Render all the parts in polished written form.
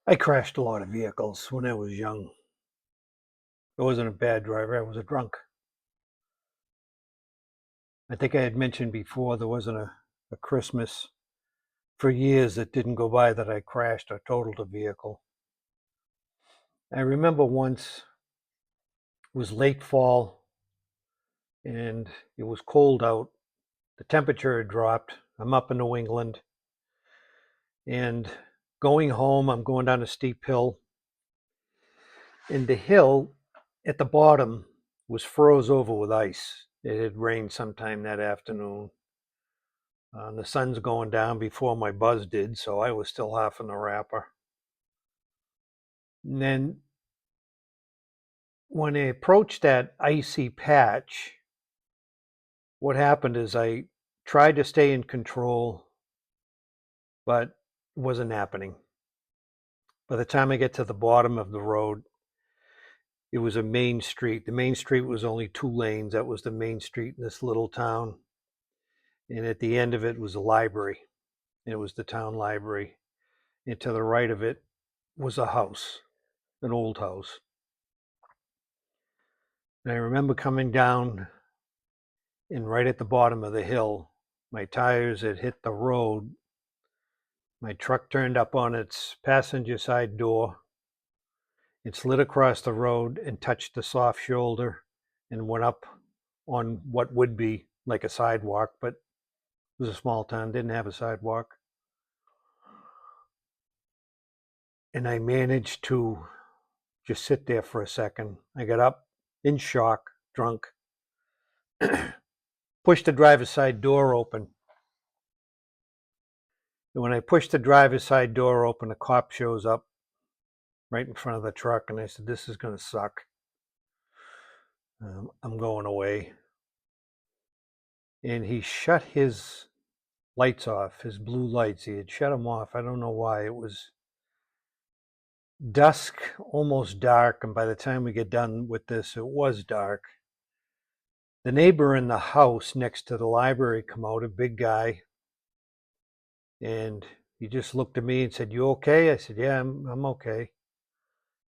I crashed a lot of vehicles when I was young. I wasn't a bad driver, I was a drunk. I think I had mentioned before there wasn't a Christmas for years that didn't go by that I crashed or totaled a vehicle. I remember once it was late fall and it was cold out. The temperature had dropped. I'm up in New England and going home, I'm going down a steep hill. And the hill at the bottom was froze over with ice. It had rained sometime that afternoon. The sun's going down before my buzz did, so I was still half in the wrapper. And then when I approached that icy patch, what happened is I tried to stay in control, but it wasn't happening. By the time I get to the bottom of the road, it was a main street. The main street was only 2 lanes. That was the main street in this little town. And at the end of it was a library. It was the town library. And to the right of it was a house, an old house. And I remember coming down, and right at the bottom of the hill, my tires had hit the road. My truck turned up on its passenger side door. It slid across the road and touched the soft shoulder and went up on what would be like a sidewalk, but it was a small town, didn't have a sidewalk. And I managed to just sit there for a second. I got up in shock, drunk, pushed the driver's side door open. And when I pushed the driver's side door open, a cop shows up right in front of the truck, and I said, "This is going to suck. I'm going away." And he shut his lights off, his blue lights. He had shut them off. I don't know why. It was dusk, almost dark, and by the time we get done with this, it was dark. The neighbor in the house next to the library come out, a big guy, and he just looked at me and said, "You okay?" I said, "Yeah, I'm okay."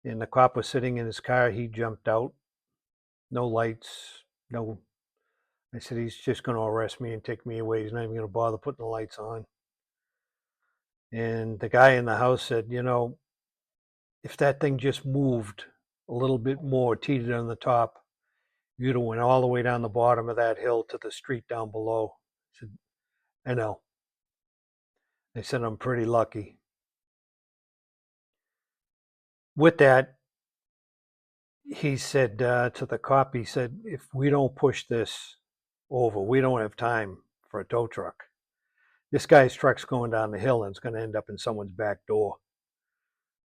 And the cop was sitting in his car. He jumped out. No lights, no. I said, "He's just going to arrest me and take me away. He's not even going to bother putting the lights on." And the guy in the house said, "If that thing just moved a little bit more, teetered on the top, you'd have went all the way down the bottom of that hill to the street down below." I said, "I know." I said, "I'm pretty lucky." With that, he said to the cop, he said, "If we don't push this over, we don't have time for a tow truck. This guy's truck's going down the hill and it's going to end up in someone's back door."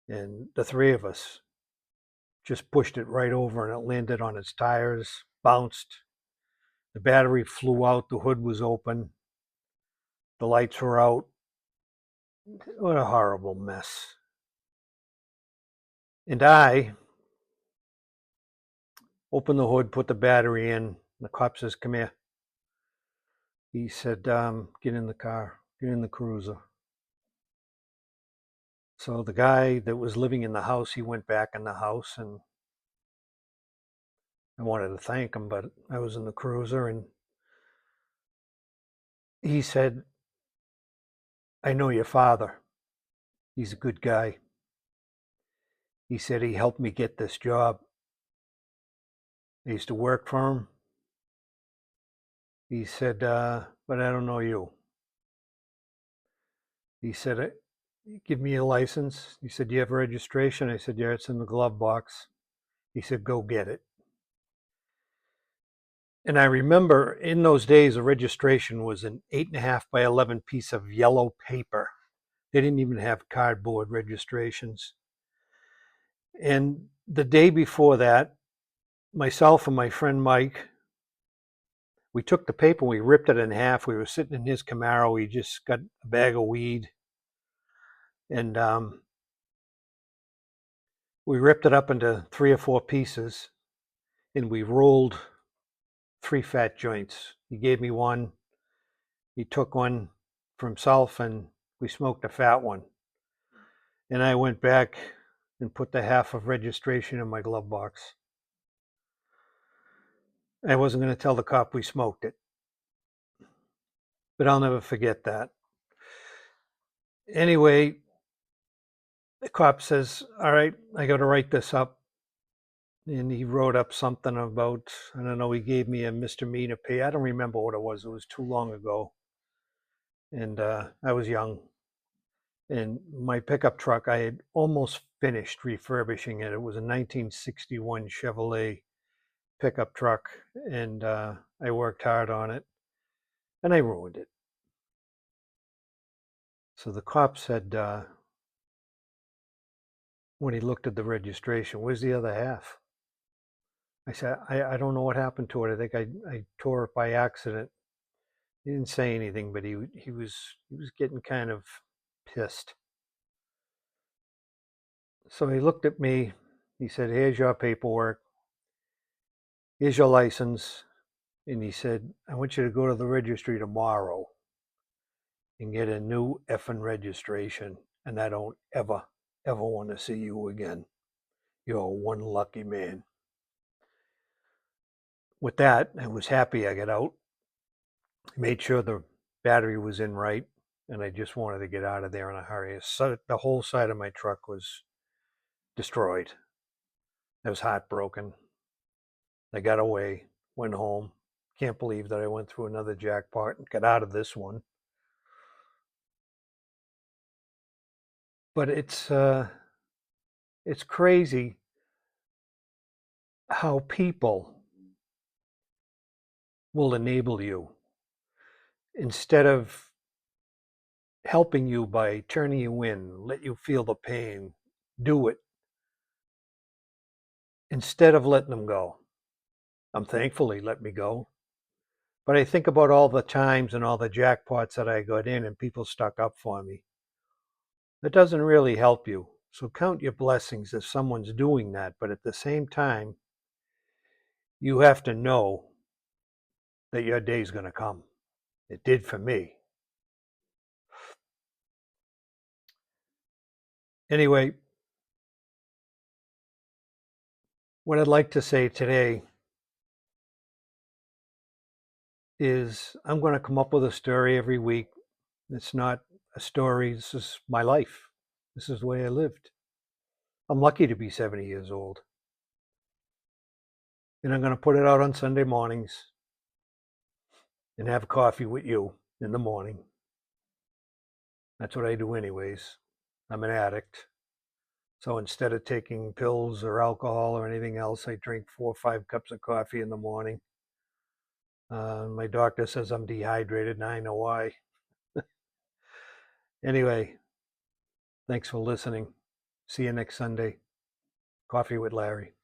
And the three of us just pushed it right over, and it landed on its tires, bounced. The battery flew out, the hood was open, the lights were out. What a horrible mess. And I opened the hood, put the battery in. The cop says, "Come here." He said, "Get in the car, get in the cruiser." So the guy that was living in the house, he went back in the house, and I wanted to thank him, but I was in the cruiser, and he said, "I know your father. He's a good guy." He said he helped me get this job. I used to work for him. He said, "But I don't know you." He said, "Give me your license." He said, "Do you have a registration?" I said, "Yeah, it's in the glove box." He said, "Go get it." And I remember in those days, a registration was an 8.5 by 11 piece of yellow paper. They didn't even have cardboard registrations. And the day before that, myself and my friend Mike, we took the paper, we ripped it in half. We were sitting in his Camaro. He just got a bag of weed. And we ripped it up into 3 or 4 pieces, and we rolled 3 fat joints. He gave me one. He took one for himself, and we smoked a fat one. And I went back and put the half of registration in my glove box. I wasn't going to tell the cop we smoked it, but I'll never forget that. Anyway, the cop says, all right, I got to write this up. And he wrote up something about, I don't know, he gave me a misdemeanor pay. I don't remember what it was. It was too long ago. And I was young. And my pickup truck, I had almost finished refurbishing it. It was a 1961 Chevrolet pickup truck. And I worked hard on it. And I ruined it. So the cop said, when he looked at the registration, where's the other half? I said, I don't know what happened to it. I think I tore it by accident. He didn't say anything, but he was getting kind of pissed. So he looked at me. He said, "Here's your paperwork. Here's your license." And he said, "I want you to go to the registry tomorrow and get a new effing registration. And I don't ever, ever want to see you again. You're one lucky man." With that, I was happy I got out. Made sure the battery was in right, and I just wanted to get out of there in a hurry. So the whole side of my truck was destroyed. I was heartbroken. I got away, went home. Can't believe that I went through another jackpot and got out of this one. But it's crazy how people will enable you instead of helping you by turning you in, let you feel the pain, do it instead of letting them go. I'm thankful he let me go. But I think about all the times and all the jackpots that I got in and people stuck up for me. That doesn't really help you. So count your blessings if someone's doing that. But at the same time, you have to know that your day's going to come. It did for me. Anyway, what I'd like to say today is I'm going to come up with a story every week. It's not a story, this is my life. This is the way I lived. I'm lucky to be 70 years old. And I'm going to put it out on Sunday mornings and have coffee with you in the morning. That's what I do anyways. I'm an addict. So instead of taking pills or alcohol or anything else, I drink 4 or 5 cups of coffee in the morning. My doctor says I'm dehydrated, and I know why. Anyway, thanks for listening. See you next Sunday. Coffee with Larry.